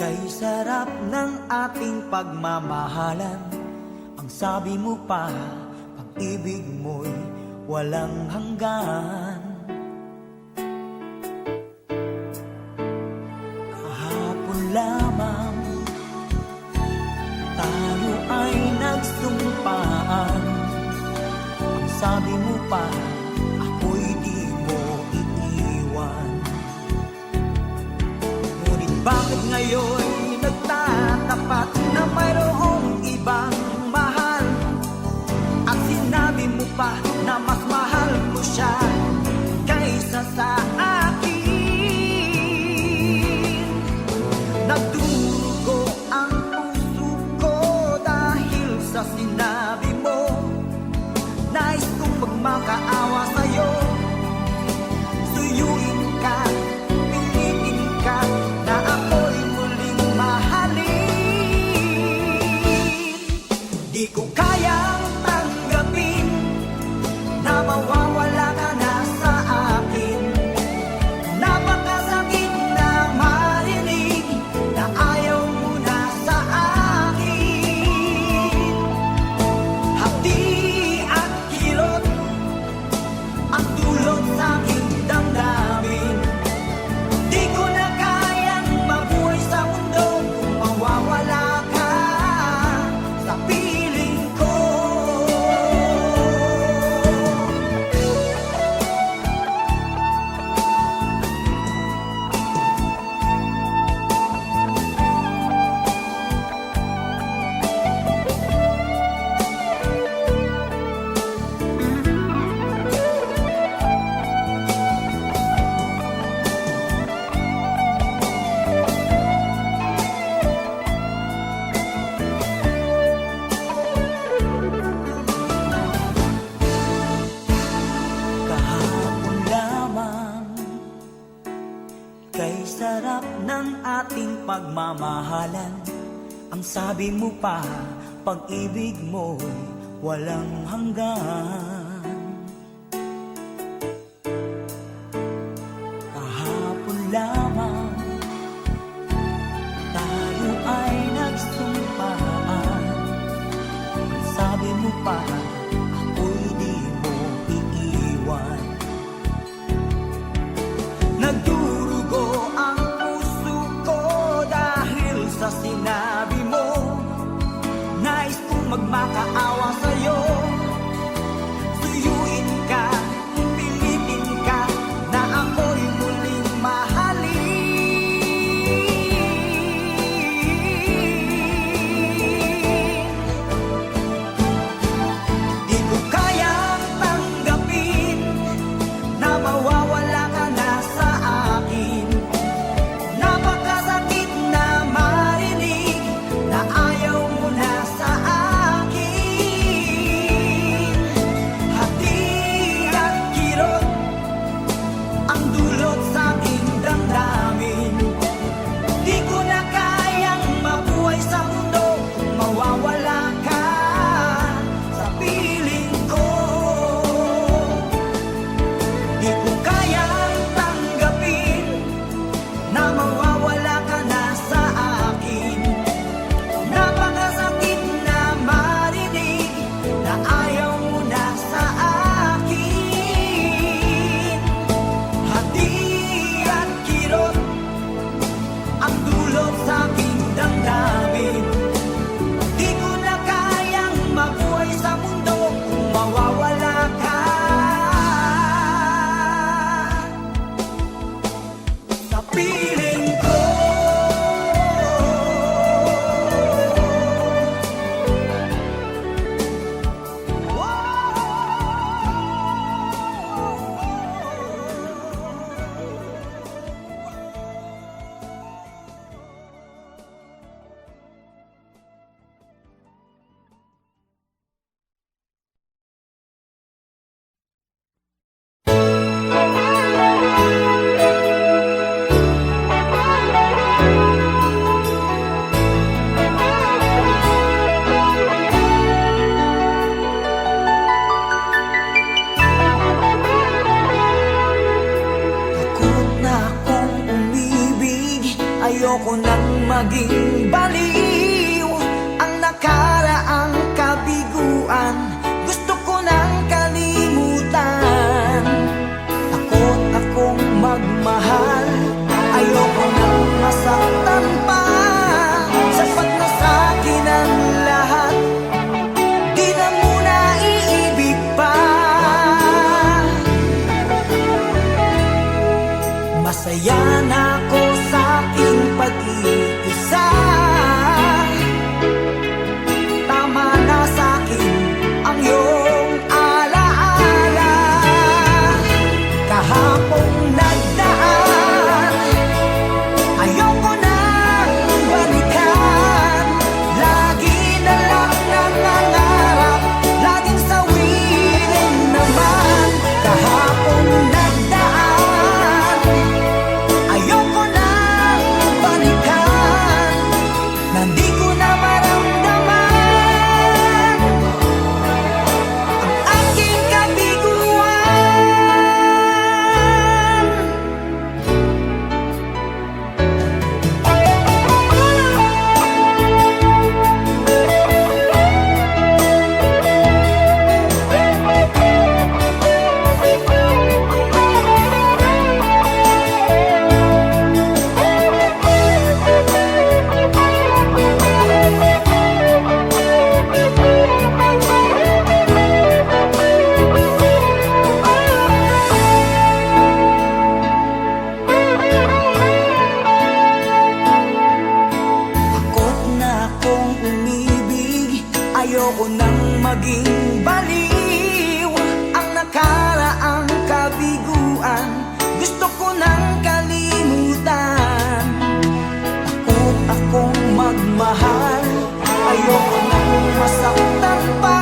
Kay sarap ng ating pagmamahalan. Ang sabi mo pa, pag-ibig mo'y walang hanggan. Kahapon lamang tayo ay nagsumpaan. Ang sabi mo pa, ako'y di mo iiwan. Ngunit bakit ngayon nagtatapat na mayroong ibang mahal? At sinabi mo pa na mas mahal mo siya kaysa sa akin. Nagdurugo ang puso ko dahil sa sinabi mo. Nais kong magmakaawa sa'yo, suyuin ka, pilitin ka, na ako'y muling mahalin. Di ko kayang tanggapin na mawawala ka na sa akin. Napakasakit na marinig na ayaw mo na sa akin. Hapdi at kilot ang dulot sa aking damdamin. Di ko na kayang mabuhay sa mundo kung mawawala ka sa piling ko. Kahapon lamang, kay sarap ng ating pagmamahalan. Ang sabi mo pa, pag-ibig mo'y walang hanggan. Kahapon lamang tayo ay nagsumpaan. Ang sabi mo pa, ako'y di mo iiwan. Nagdurugo ang puso ko dahil sa sinabi mo. Nais kong magmakaawa sa'yo, suyuin ka, pilitin ka, na ako'y muling mahalin. Ayoko nang maging baliw ang nakaraang kabiguan. Gusto ko nang kalimutan. Takot akong magmahal. Ayoko nang masaktan pa. Sapat na sa'kin ang lahat. Di na muna iibig pa. Masaya na ako sa aking pag-iisa. Tama na sa'kin ang iyong alaala. Kahapong nagdaan, ayoko nang balikan. Lagi na lang nangangarap, laging sawirin naman. Kahapong nagdaan, ayoko nang balikan. Nandi ko na maramdaman ang aking kabiguan. Takot na akong umibig. Ayoko nang maging baliw ang nakaraang kabiguan. Gusto ko nang kalimutan. Takot akong magmahal. Ayoko nang masaktan pa.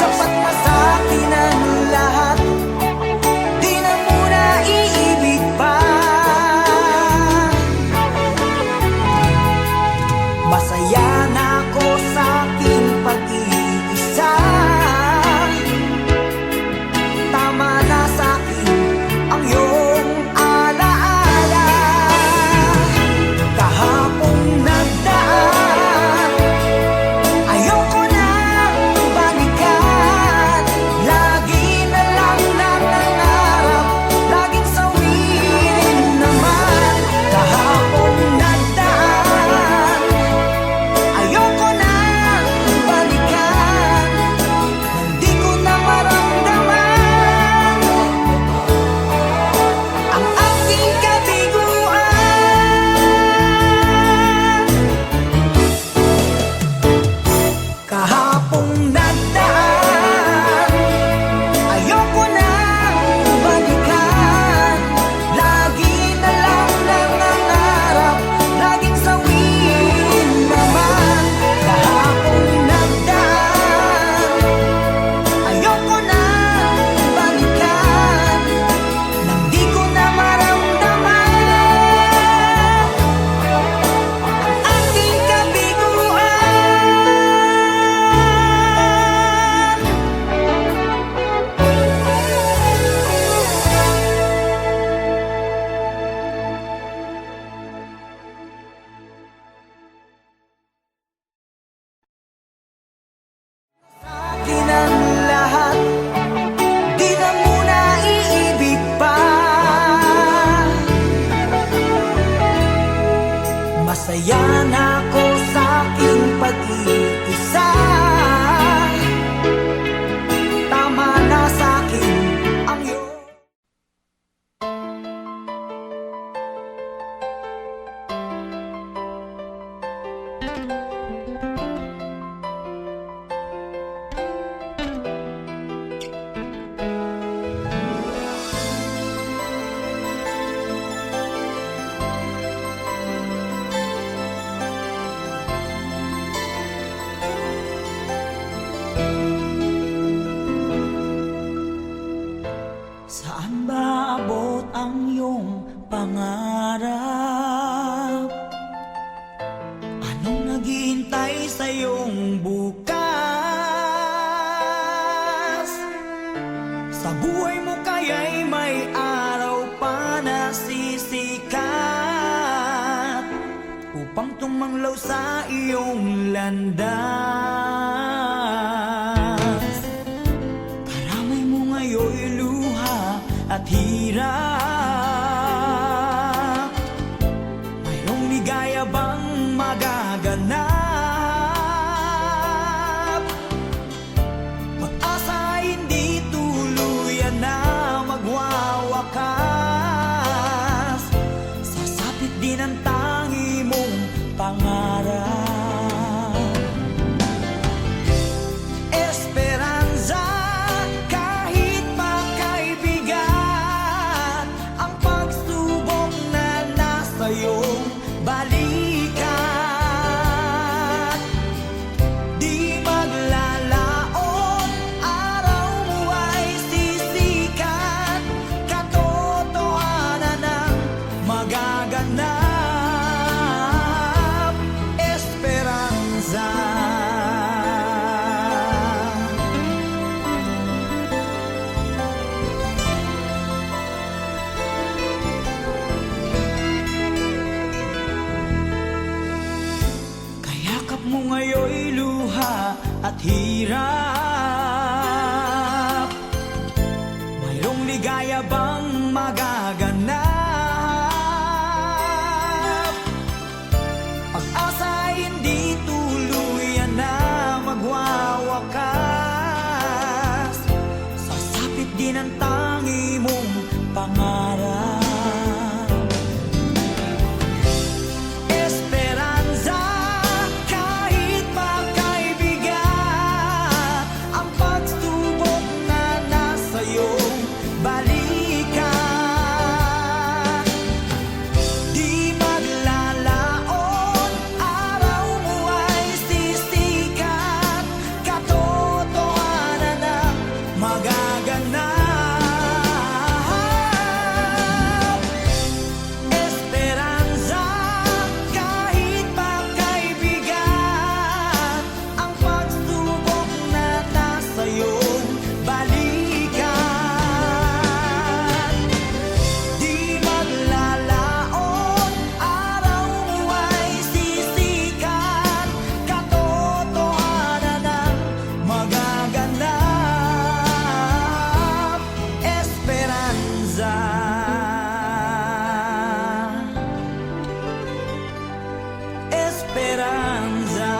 Sapat na sa'kin ang lahat. Di na muna iibig pa. Masaya na ako sa aking pag-iisa. Tama na sa'kin ang iyong alaala. Kahapong nagdaan, ayoko nang balikan. Lagi na lang nangangarap, laging sawirin naman. Kahapong nagdaan, ayoko nang balikan. Hindi ko na maramdaman ang aking kabiguan. Kahapong nagdaan, ayoko nang balikan. Lagi na lang nangangarap, laging sawirin naman. Kahapong nagdaan, ayoko nang balikan. Nang di ko na maramdaman ang aking kabiguan. Sa'kin ang lahat. Di na muna iibig pa. Masaya na ako sa aking pag-iisa. Tama na sa'kin ang iyong Saan ba abot ang iyong pangarap? Anong naghihintay sa iyong bukas? Sa buhay mo kaya'y may araw pa na sisikat. upang tumanglaw sa iyong landas. Karamay mo ngayon'y luha at hirap. Mayroong ligaya bang magaganap? Pag-asa hindi tuluyan na magwawakas. Sasapit din ang tangi mong pangarap. Esperanza, kahit makaibigan, ang pagsubok na nasa iyong balikat. Di maglalaon, araw mo ay sisikat. Katotohanan ang magaganap. Esperanza. Kayakap mo ngayon'y luha at hirap. Mayroong ligaya bang magaganap? Pag-asa hindi tuluyan na magwawakas. Sasapit din ang tangi mong pangarap. Esperanza, kahit makaibigan, ang pagsubok na nasa iyong balikat. Di maglalaon, araw mo ay sisikat. Katotohanan ang magaganap. Esperanza, kahit makaibigan, ang pagsubok na nasa iyong balikat. Di maglalaon, araw mo ay sisikat. Katotohanan ang magaganap. Esperanza. Esperanza.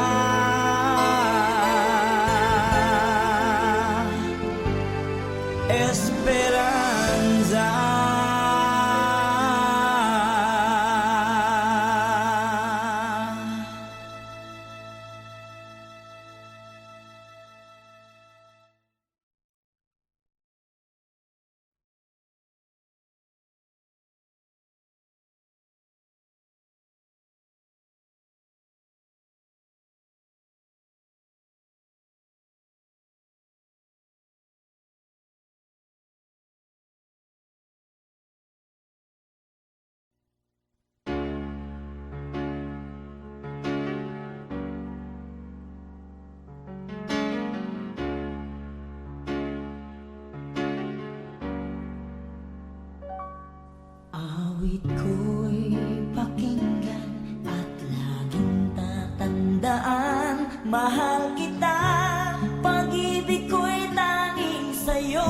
Esperanza. Awit ko'y pakinggan at laging tatandaan. Mahal kita, pag-ibig ko'y tanging sa'yo,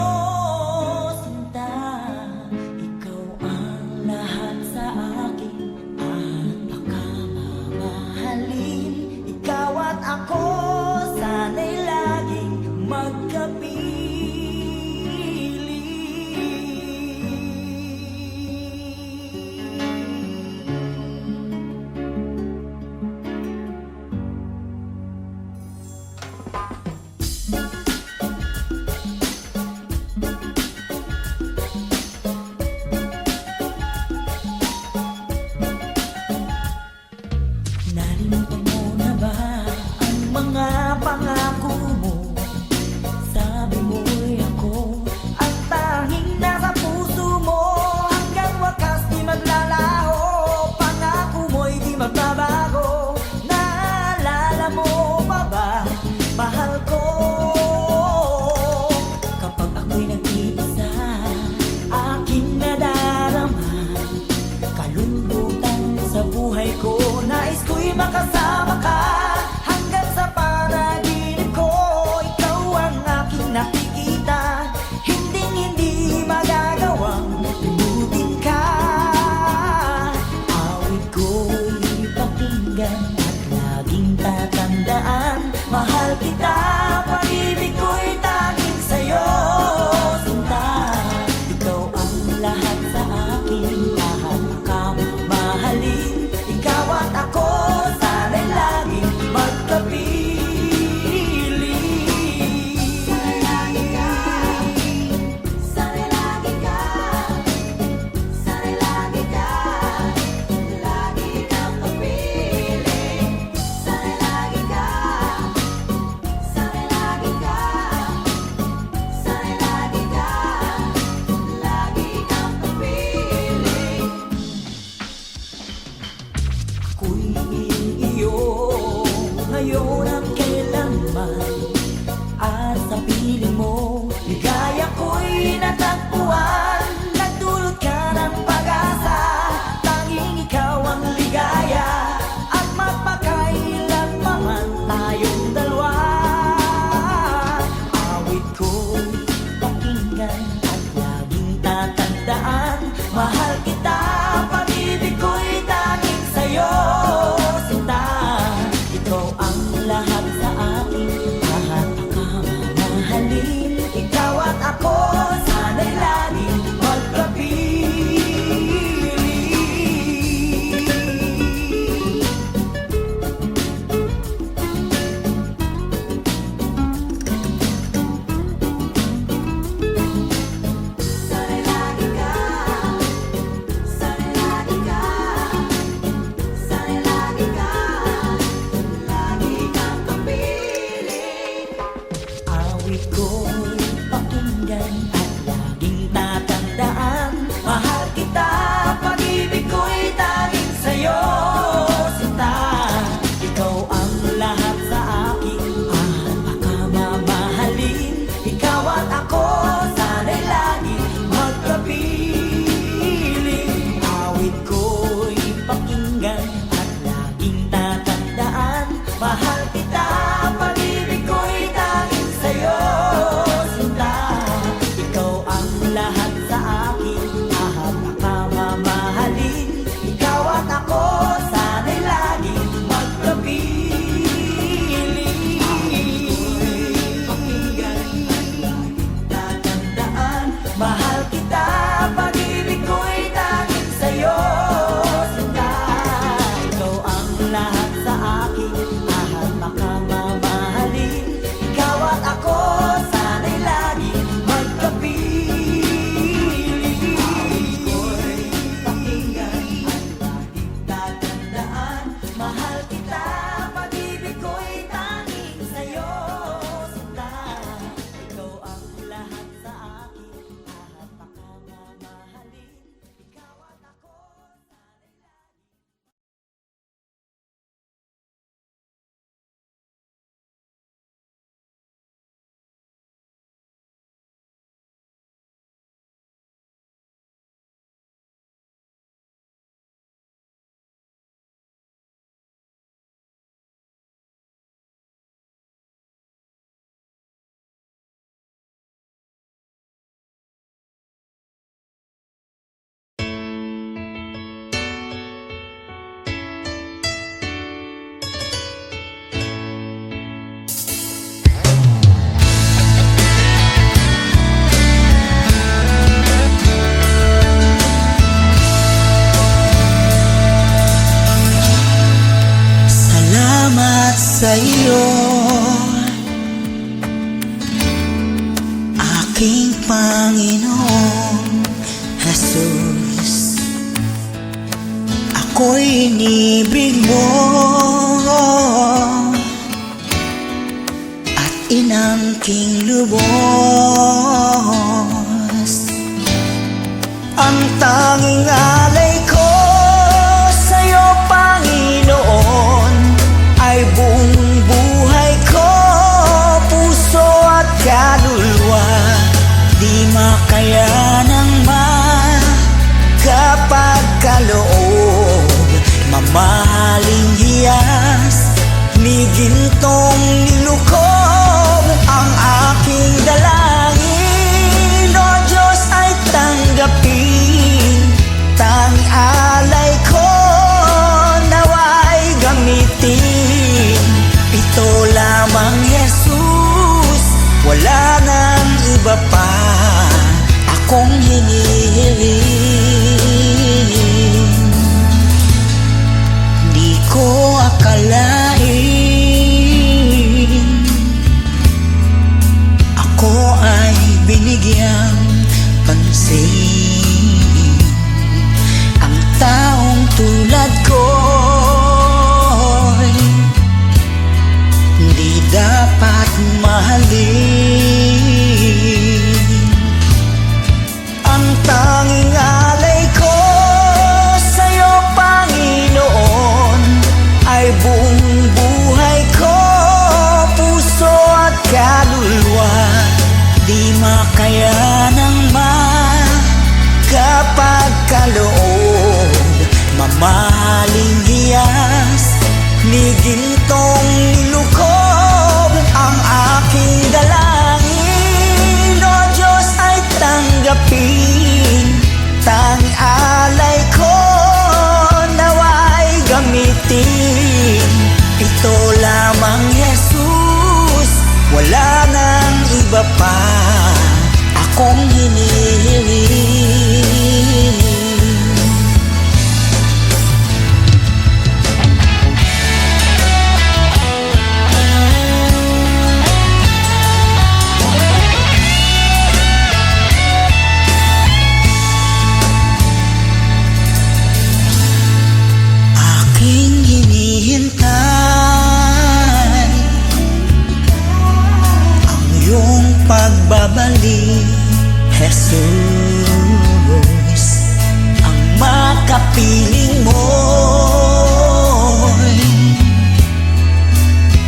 sinta. Ikaw ang lahat sa akin at baka mamahalin. Ikaw at ako, sana'y laging magkapili. ko, nais ko'y makasama ka. Hanggang sa panaginip ko, ikaw ang aking nakikita. Hindi magagawang limutin ka. Awit ko'y pakinggan at laging tatandaan. Mahal kita, pag-ibig ko'y tanging sa'yo, sinta. Ikaw ang lahat sa akin, lahat akang mahalin. Ikaw at ako, sana'y laging magkapiling. Sana'y lagi ka, sana'y lagi ka, sana'y lagi ka, lagi kang kapiling. Sana'y lagi ka, sana'y lagi ka, sana'y lagi ka, lagi kang kapiling. Ako'y iyo ngayon at kailanman, at sa piling mo ligaya ko'y natagpuan. Nagdulot ka ng pag-asa, tanging ikaw ang ligaya, at magpakailanman tayong dalawa. Awit ko'y pakinggan at laging tatandaan. Mahal kita, pag-ibig ko'y tanging sa'yo, sinta. Ikaw ang lahat sa akin, lahat akang mahalin. Ikaw at ako, sana'y laging magkapiling. Sana'y lagi ka, sana'y lagi ka, sana'y lagi ka, lagi kang kapiling. Awit ko'y pakinggan at laging tatandaan. Mahal kita, pag-ibig ko'y tanging sa'yo, sinta. Ikaw ang lahat sa akin, at akamamahalin. Ikaw at ako, sana'y lagi magkapiling. Awit ko'y pakinggan at laging tatandaan. Mahal kita, pag-ibig ko'y tanging sa'yo, sinta. Ikaw ang lahat sa akin, at akamamahalin. Ikaw at ako, sana'y laging magkapiling. Pakinggan at laging tatandaan. Mahal kita, pag-ibig ko'y tanging sa'yo, sinta. Ikaw ang lahat sa akin, at makamamahalin. Ikaw at ako, sana'y laging magkapiling. Ko'y pakinggan at laging tatandaan. Mahal kita, pag-ibig ko'y tanging sa'yo, sinta. Ikaw ang lahat sa akin, at makamamahalin. Ikaw at ako, sana'y laging Salamat sa iyo, aking Panginoon Jesus. Ako'y inibig mo at inangking lubos. Ang tanging alay ko sa'yo, Panginoon, ay buong buhay ko, puso at kaluluwa. Di makayanang kapag kaloob, mamahal gintong nilukob ang aking dalangin. O Diyos ay tanggapin, tanging alay ko naway gamitin. Ito lamang Jesus, wala nang iba pa akong hinihiling. Di ko akalain ako ay binigyang pansin. Ang taong tulad ko'y di dapat mahalin. Ang tanging alay ko sa'yo, Panginoon, ay buong buhay ko, puso at kaluluwa. Di makaya ng magkapagkaloob, mamahaling hiyas ni gintong nilukob ang aking dalangin. O Diyos ay tanggapin, tanging alay ko naway gamitin. Ito lamang Jesus, wala nang iba pa akong hinihiling. Aking hinihintay ang iyong pagbabalik, Jesus. Ang makapiling mo'y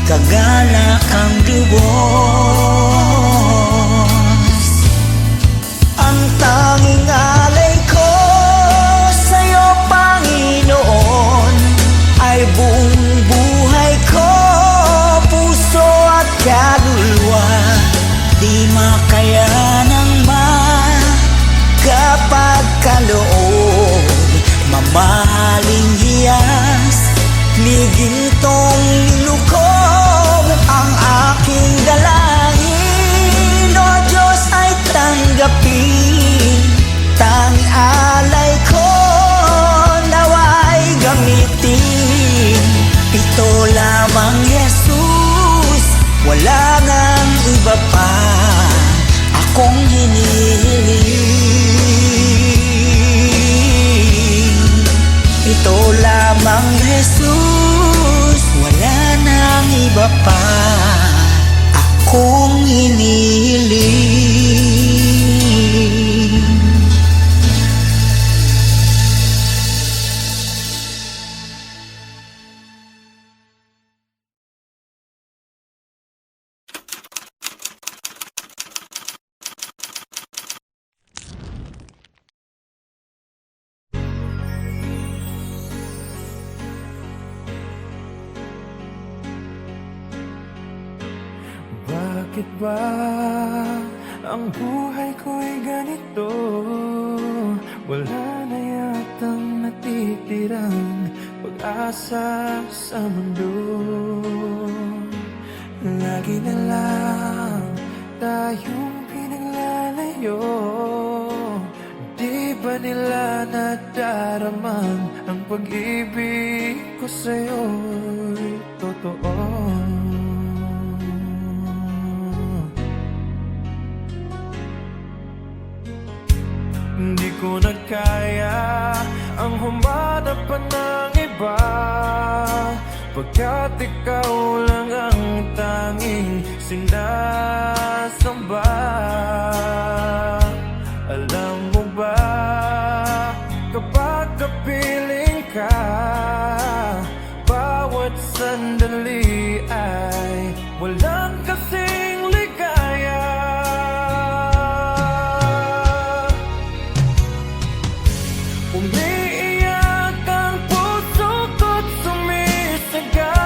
kagalak ang Diyos. Ang tanging alay ko sa'yo, Panginoon, ay buong buhay ko, puso at kaluluwa. Di makaya ng magkapagkaloob, mamahaling hiyas ni gintong nilukob ang aking dalangin. O Diyos ay tanggapin, tanging alay ko naway gamitin. Ito lamang Jesus, wala nang iba pa akong hinihiling. Ito lamang Jesus, wala nang iba pa akong hinihiling. Bakit ba ang buhay ko'y ganito? Wala na yatang natitirang pag-asa sa mundo. Lagi na lang tayong pinaglalayo. Di ba nila nadaramang ang pag-ibig ko sa'yo'y totoo? Hindi ko na kaya ang humanap pa ng iba, pagkat ikaw lang ang tanging sinasamba. Alam mo ba, kapag kapiling ka, bawat sandali ay walang kasing ligaya. Umiiyak ang puso ko't sumisigaw.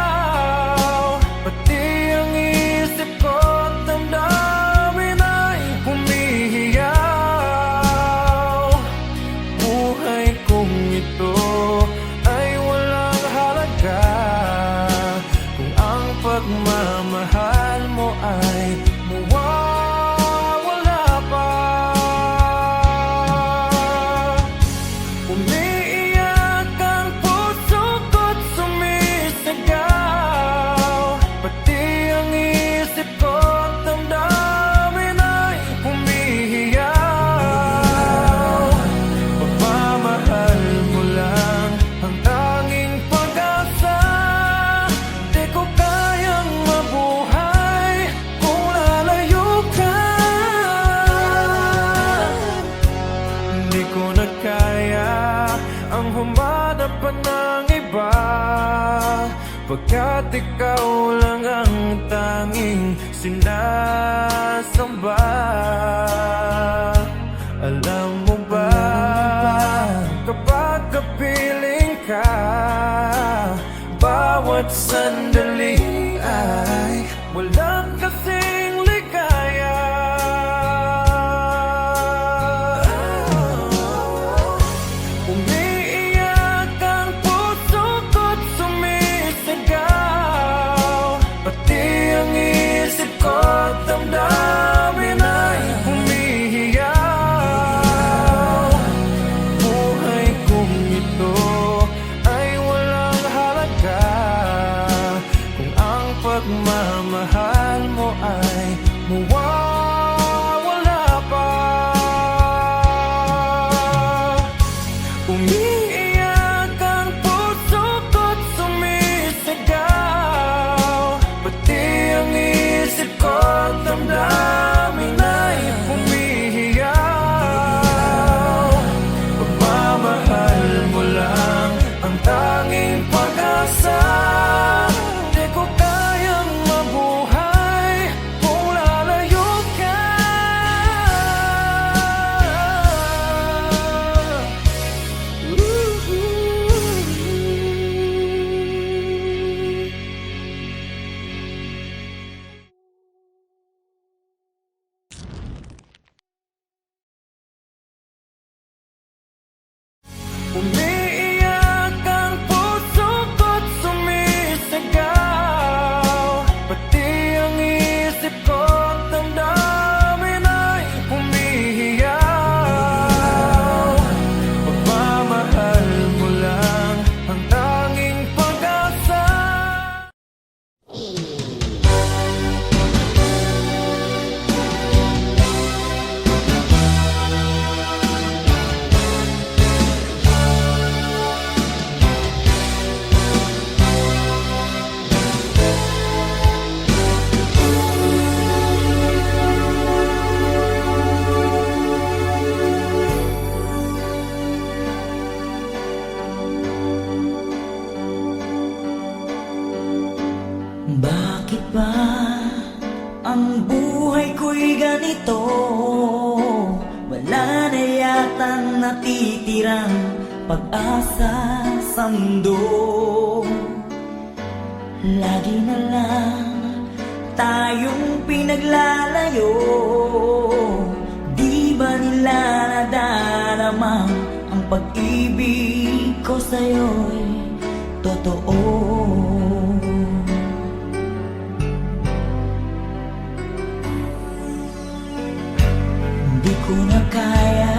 Pagkat ikaw lang ang tanging sinasamba. Alam mo ba, kapag kapiling ka, bawat sandali ay walang kasing ligaya. Umiiyak ang puso ko't sumisigaw, pati ang isip ko't damdamin ay humihiyaw. Buhay kong ito ay walang halaga kung ang pagmamahal mo ay mawawala pa. Umiiyak ang puso ko't sumisigaw, pati ang isip ko't damdamin ay humihiyaw. Pagmamahal mo lang ang tanging pag-asa. Di ko kayang mabuhay kung lalayo ka. Umiiyak ang puso ko't sumisigaw, pati ang isip ko't damdamin ay humihiyaw. Pagmamahal mo lang ang tanging pag-asa. Bakit ba ang buhay ko'y ganito? Wala na yatang natitirang pag-asa sa mundo. Lagi na lang tayong pinaglalayo. Di ba nila nadarama ang pag-ibig ko sa'yo'y totoo? Di ko na kaya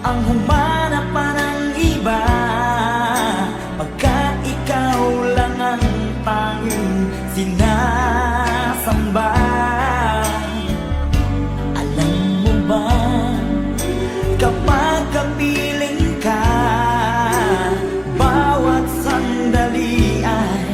ang humanap pa ng iba, pagkat ikaw lang ang tanging sinasamba. Alam mo ba, kapag kapiling ka, bawat sandali ay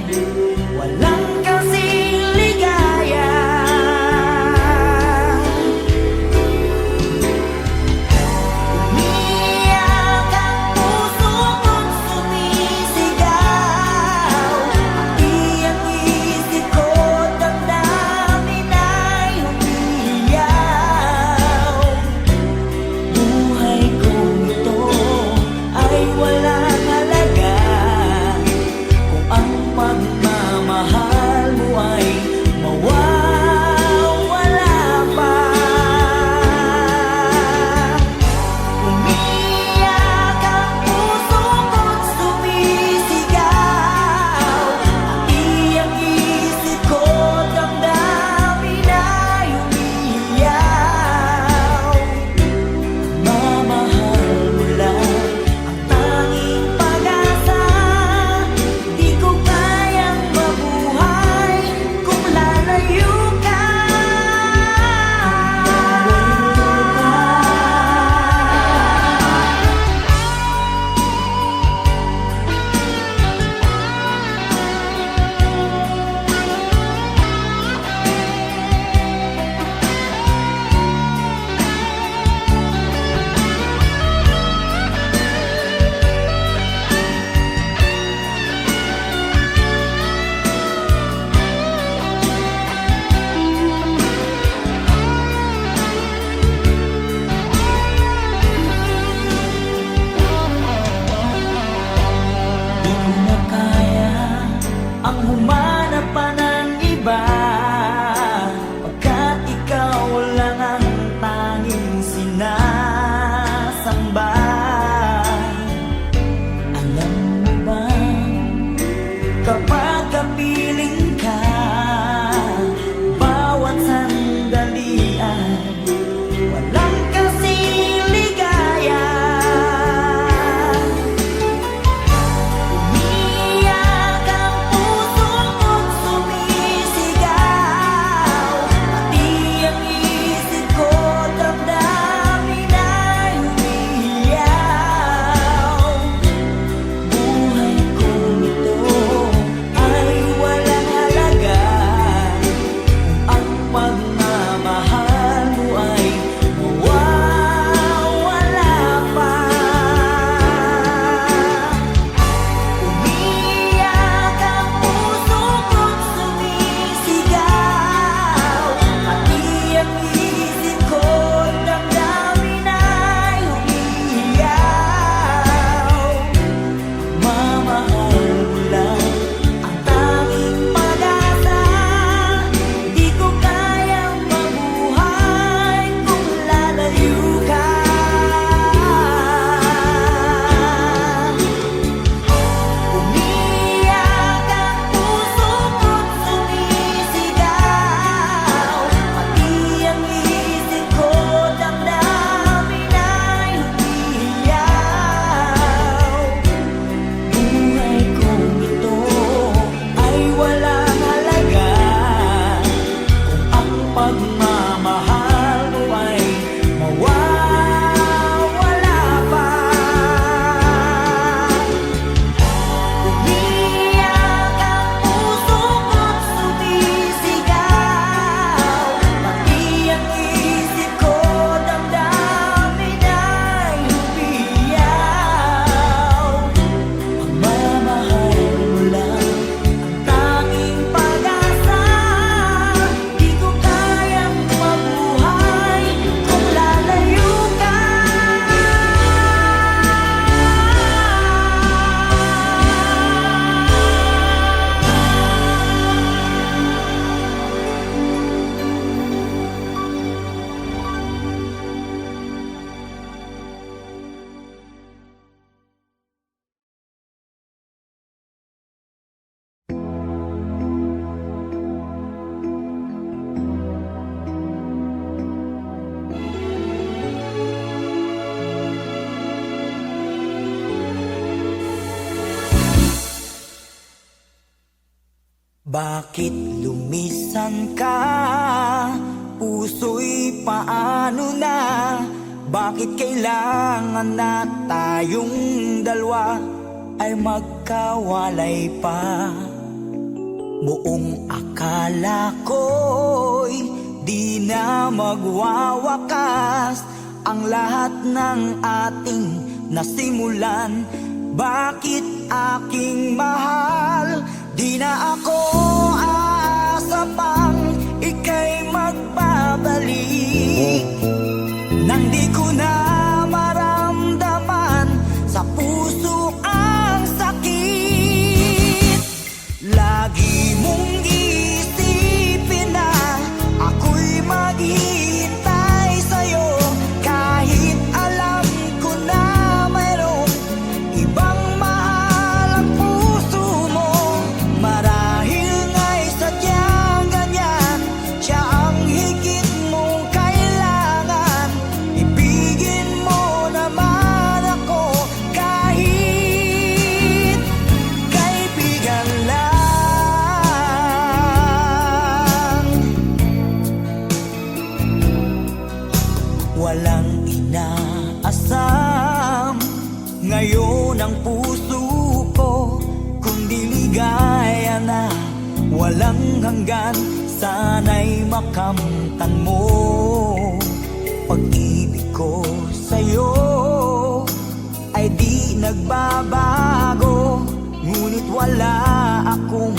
ang humanap pa ng iba, pagkat ikaw lang ang tanging sinasamba. Alam mo ba, kapag kapiling ka, bawat sandali ay walang kasing ligaya. Umiiyak ang puso ko't sumisigaw, pati ang isip ko damdamin ay umiiyaw. Buhay kong ito ay walang halaga kung ang pagmamahal mo ay mawawala pa. Umiiyak ang puso ko't sumisigaw, pati ang isip ko damdamin ay umiiyaw. Mamahal mo lang ang tanging pag-asa, di ko kayang mabuhay kung lalayo ka. Umiiyak ang puso ko't sumisigaw, pati ang isip ko damdamin ay umiiyaw. Buhay kong ito ay walang halaga kung ang pagmamahal mo ay mawawala pa. Umiiyak ang puso ko't sumisigaw, pati ang isip ko damdamin ay umiiyaw. Pagmamahal mo lang ang tanging pag-asa, di ko kayang mabuhay kung lalayo ka. Bakit lumisan ka? Puso'y paano na? Bakit kailangan na tayong dalawa ay magkawalay pa? Buong akala ko'y di na magwawakas ang lahat ng ating nasimulan. Bakit aking mahal, di na ako aasa pang ika'y magbabalik, nang di ko na maramdaman sa puso ang sakit. Lagi mong isipin na ako'y maghihintay sa'yo, kahit alam ko na mayroong ibang mahal ang puso mo. Marahil nga'y sadyang ganyan, siya ang higit mong kailangan. Ibigin mo naman ako kahit kaibigan lang. Walang inaasam ngayon ang puso ko, kundi ligaya na walang hanggan. Sana'y makamtan mo pag-ibig ko sa'yo ay di nagbabago, ngunit wala akong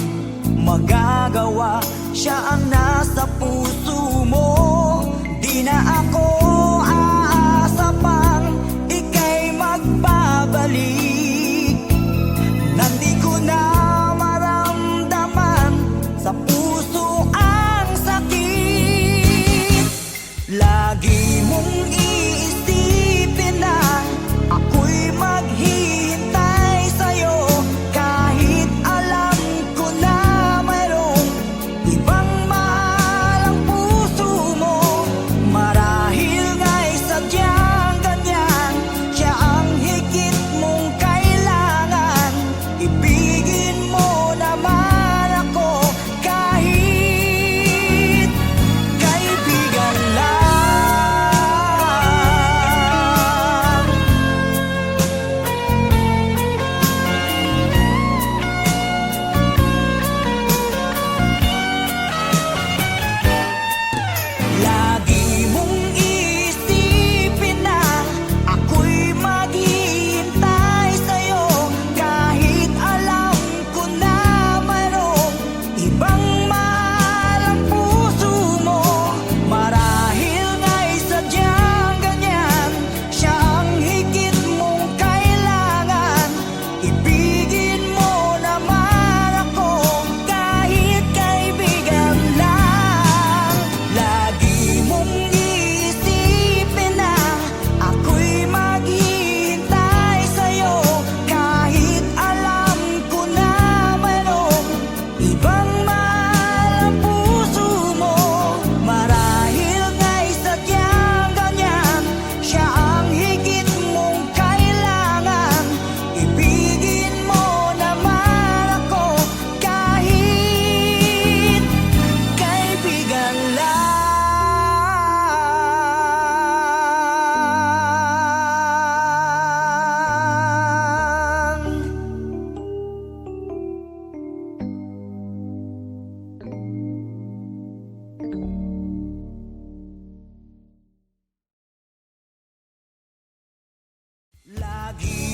magagawa. Siya ang nasa puso mo, di na ako aasa pang ika'y magbabalik. Nandi ko na maramdaman di